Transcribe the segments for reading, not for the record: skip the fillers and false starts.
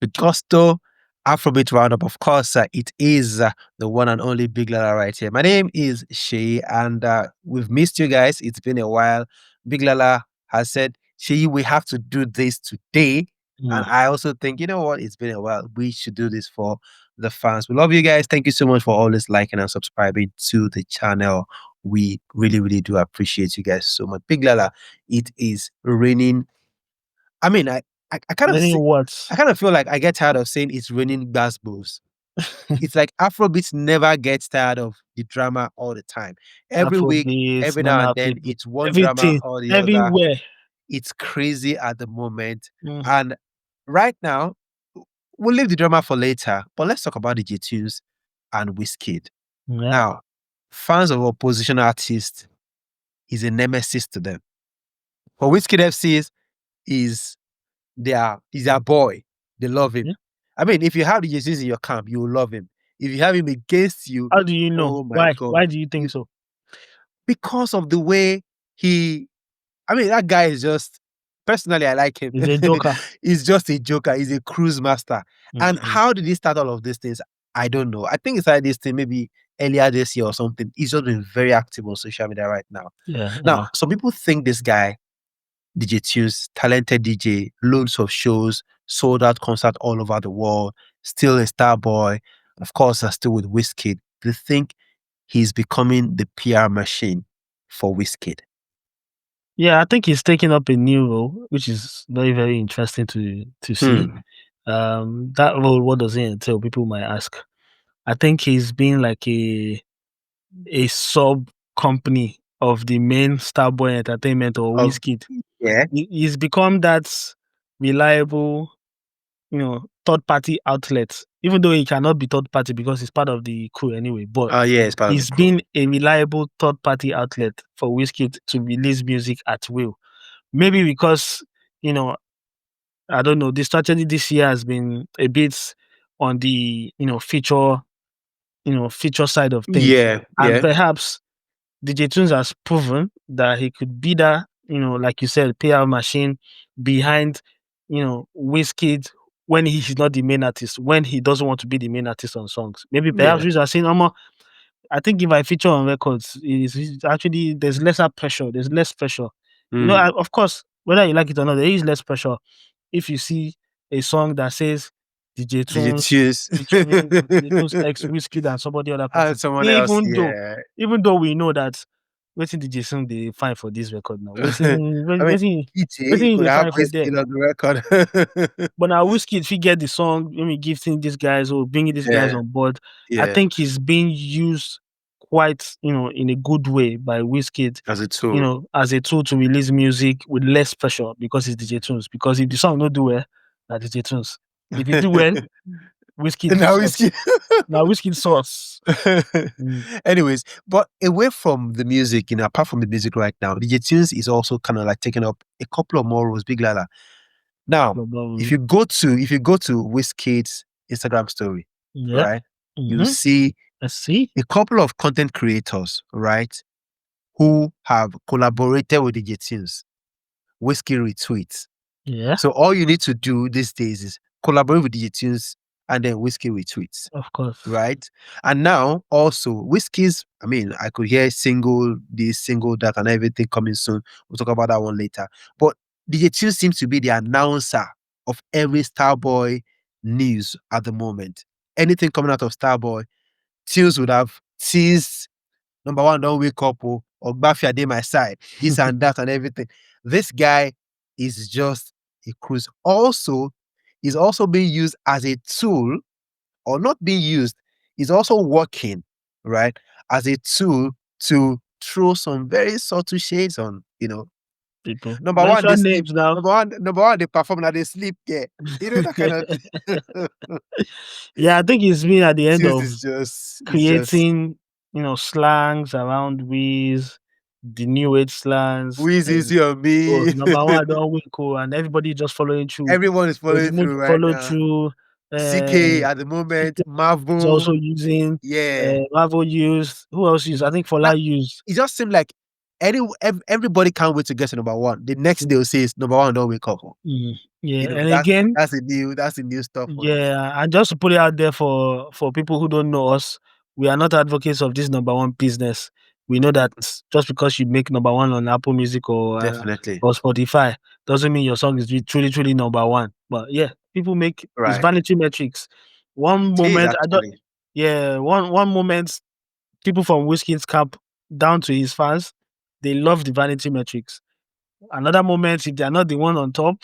the Gusto Afrobeat Roundup. Of course, it is the one and only Big Lala right here. My name is Shay, and we've missed you guys. It's been a while. Big Lala has said, Shay, we have to do this today. And I also think, you know what? It's been a while. We should do this for the fans. We love you guys. Thank you so much for always liking and subscribing to the channel. We really, really do appreciate you guys so much. Big Lala, it is raining. I mean, I kind of Raining what? I kind of feel like I get tired of saying it's raining basketballs. It's like Afrobeats never gets tired of the drama all the time. Every week, Afrobeats, every now and normal then, people, it's one drama everything, or the other. everywhere. It's crazy at the moment. Mm. And right now, we'll leave the drama for later, but let's talk about DJ Tunez and Wizkid. Yeah. Now, fans of opposition artists is a nemesis to them. For Wizkid FCs is their boy. They love him. Yeah. I mean, if you have DJ Tunez in your camp, you will love him. If you have him against you, How do you know? oh my God. Why do you think so? Because of the way that guy is just, personally, I like him. He's a joker. He's just a joker. He's a cruise master. And how did he start all of these things? I don't know. I think he started this thing maybe earlier this year or something. He's just been very active on social media right now. Yeah. Now, some people think this guy, DJ Tunez, talented DJ, loads of shows, sold out concert all over the world, still a Starboy, of course, still with Wizkid. They think he's becoming the PR machine for Wizkid. Yeah, I think he's taking up a new role, which is very, very interesting to see. That role, what does it entail? People might ask. I think he's been like a sub company of the main Starboy Entertainment or Wizkid. Yeah. He's become that reliable, third party outlet. Even though he cannot be third party because he's part of the crew anyway. But he's been a reliable third party outlet for Wizkid to release music at will. Maybe because, I don't know, the strategy this year has been a bit on the, feature side of things. Yeah. And perhaps DJ Tunez has proven that he could be that, like you said, PR machine behind, Wizkid when he's not the main artist, when he doesn't want to be the main artist on songs. Maybe perhaps we are saying, I think if I feature on records, it's actually there's lesser pressure. There's less pressure. Of course, whether you like it or not, there is less pressure if you see a song that says DJ Tunez ex Wizkid and somebody other person. Someone else, even though we know that waiting DJ song they fine for this record now. Waiting could have Wizkid on the record. But now Wizkid, if he get the song, let me give these guys or bringing these guys on board. I think he's being used quite, in a good way by Wizkid as a tool. As a tool to release music with less pressure because it's DJ Tunez. Because if the song don't do well, that's DJ Tunez. If you do well, Wizkid. Now Wizkid sauce. Anyways, but away from the music, apart from the music right now, DJ Tunez is also kind of like taking up a couple of more roles. Big Lala. Now, if you go to Wizkid's Instagram story, right, you see a couple of content creators, right, who have collaborated with DJ Tunez. Wizkid retweets. Yeah. So all you need to do these days is collaborate with DJ Tunez and then Wizkid retweets. Of course. Right? And now also Wizkid's, I could hear single this, single that, and everything coming soon. We'll talk about that one later. But DJ Tunez seems to be the announcer of every Starboy news at the moment. Anything coming out of Starboy, Tunez would have teased, number one, don't wake up, or Bafia dey my side, this and that and everything. This guy is just a cruise. Also, he's also being used as a tool, or not being used, he's also working, right, as a tool to throw some very subtle shades on, people. Number one, they sleep. Number one, they perform and they sleep. Yeah, that kind of thing. Yeah, I think it's been at the end of creating, slangs around Wiz, the new age slangs. Wiz is your me. Number one, don't wink, and everybody just following through. Everyone is following through right now. Through. CK at the moment, Marvel is also using. Marvel used. Who else used? I think Fola used. It just seemed like everybody can't wait to get to number one. The next day will say it's number one, don't wake up. Yeah, and again, that's the new stuff. Yeah, and just to put it out there for people who don't know us, we are not advocates of this number one business. We know that just because you make number one on Apple Music or Definitely. or Spotify doesn't mean your song is truly number one. But yeah, people make it's vanity metrics. One moment, one moment, people from Wizkid's camp down to his fans, they love the vanity metrics. Another moment, if they are not the one on top,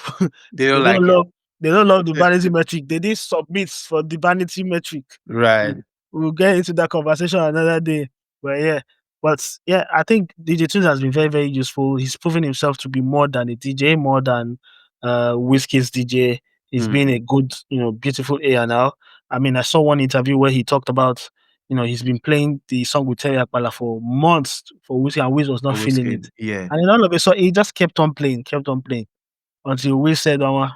they don't love the vanity metric. They did submit for the vanity metric. Right. We'll get into that conversation another day. But yeah, I think DJ Tunez has been very, very useful. He's proven himself to be more than a DJ, more than Wizkid's DJ. He's been a good, beautiful A&R. I mean, I saw one interview where he talked about, he's been playing the song with Terry Akpala for months for Wizkid, and Wiz was not feeling it. Yeah. And then all of a sudden, he just kept on playing until Wiz said, I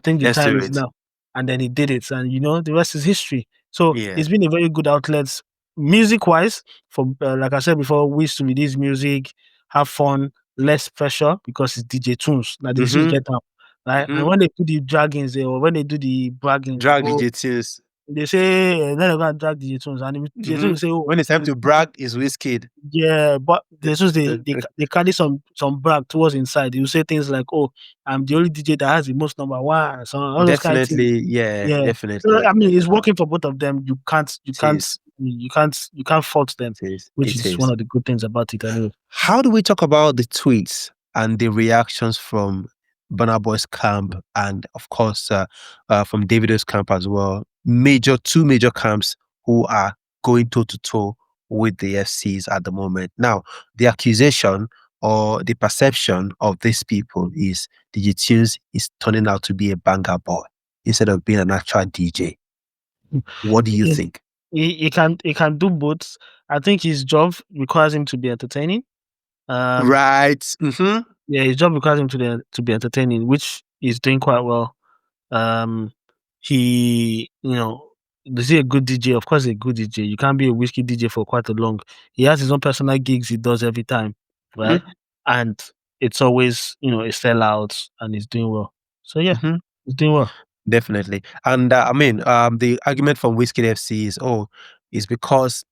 think the time is now. And then he did it. And, the rest is history. So it's been a very good outlet, music-wise, for, like I said before, Wiz to release music, have fun, less pressure, because it's DJ Tunez. Like, they should get up. Right? And when they do the draggings, or when they do the bragging, DJ Tunez. They say then they're gonna drag DJ Tunez, and DJ Tunez say, when it's time to brag, is Wizkid. Yeah, but they carry some brag towards inside. You say things like, "Oh, I'm the only DJ that has the most number one." So all those kind of things. Yeah, definitely. So, I mean, it's working for both of them. You can't fault them, which is one of the good things about it. Anyway. How do we talk about the tweets and the reactions from Burna Boy's camp, and of course from Davido's camp as well? Two major camps who are going toe to toe with the FCs at the moment. Now, the accusation or the perception of these people is DJ Tunez is turning out to be a banger boy instead of being an actual DJ. What do you think? He can do both. I think his job requires him to be entertaining. Right. Yeah, his job requires him to be entertaining, which he's doing quite well. He, is he a good DJ? Of course, he's a good DJ. You can't be a Wizkid DJ for quite a long. He has his own personal gigs he does every time, right? And it's always, a sellout, and he's doing well. So yeah, he's doing well. Definitely. And I mean, the argument from Wizkid FC is because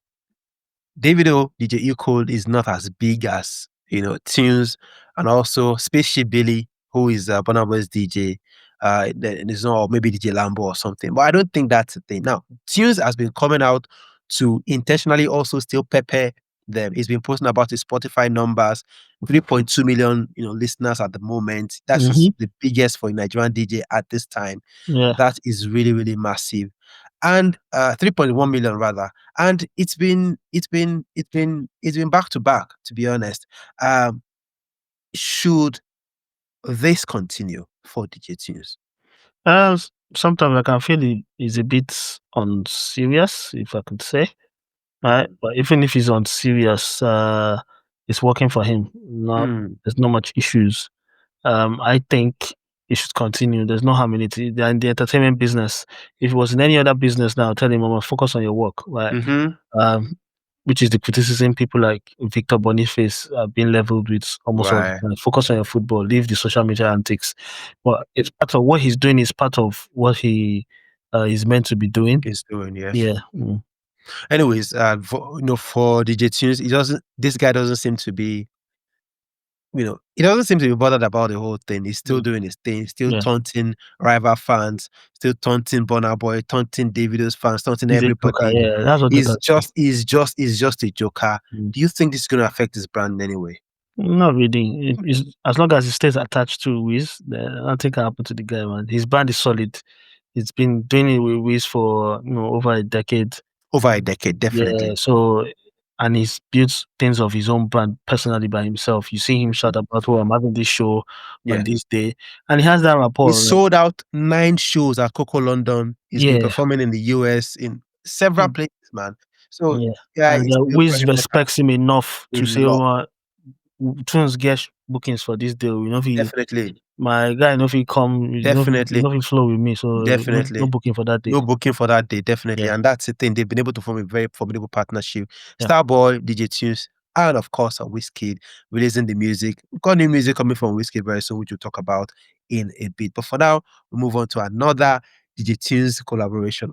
Davido, DJ E-Code is not as big as, Tunez, and also Spaceship Billy, who is Burna Boy's DJ. There's no, maybe DJ Lambo or something, but I don't think that's the thing. Now, Tunez has been coming out to intentionally also still pepper them. He's been posting about his Spotify numbers, 3.2 million, listeners at the moment. That's just the biggest for a Nigerian DJ at this time. Yeah, that is really, really massive. And 3.1 million rather. And it's been back to back, to be honest. Should this continue for DJ Tunez? Sometimes I can feel he's a bit unserious, if I could say. Right? But even if he's unserious, it's working for him. There's not much issues. I think it should continue. There's no harm in it. They're in the entertainment business. If it was in any other business now, I'll tell him, Mama, focus on your work. Right? Which is the criticism people like Victor Boniface are being leveled with almost all the time. Focus on your football, leave the social media antics. But it's part of what he's doing, is part of what he is meant to be doing. He's doing, yes. Yeah. Anyways, for DJ Tunez, this guy doesn't seem to be, he doesn't seem to be bothered about the whole thing. He's still doing his thing, still taunting rival fans, still taunting Burna Boy, taunting Davido's fans, taunting everybody. That's what he's just a joker. Do you think this is going to affect his brand anyway? Not really. As long as he stays attached to Wiz, nothing can happen to the guy, man. His brand is solid. He's been doing it with Wiz for over a decade. Over a decade, definitely. Yeah, so, and he's built things of his own brand personally by himself. You see him shout about, I'm having this show on this day. And he has that rapport. He sold out 9 shows at Coco London. He's been performing in the US in several places, man. So, and Wiz respects him enough to say, Tunez get bookings for this deal. Definitely. My guy, if he come, definitely, he flow with me. So definitely, no booking for that day. No booking for that day, definitely. And that's the thing. They've been able to form a very formidable partnership. Starboy, DJ Tunez, and of course, Wizkid releasing the music. We've got new music coming from Wizkid very soon, which we'll talk about in a bit. But for now, we move on to another DJ Tunes collaboration.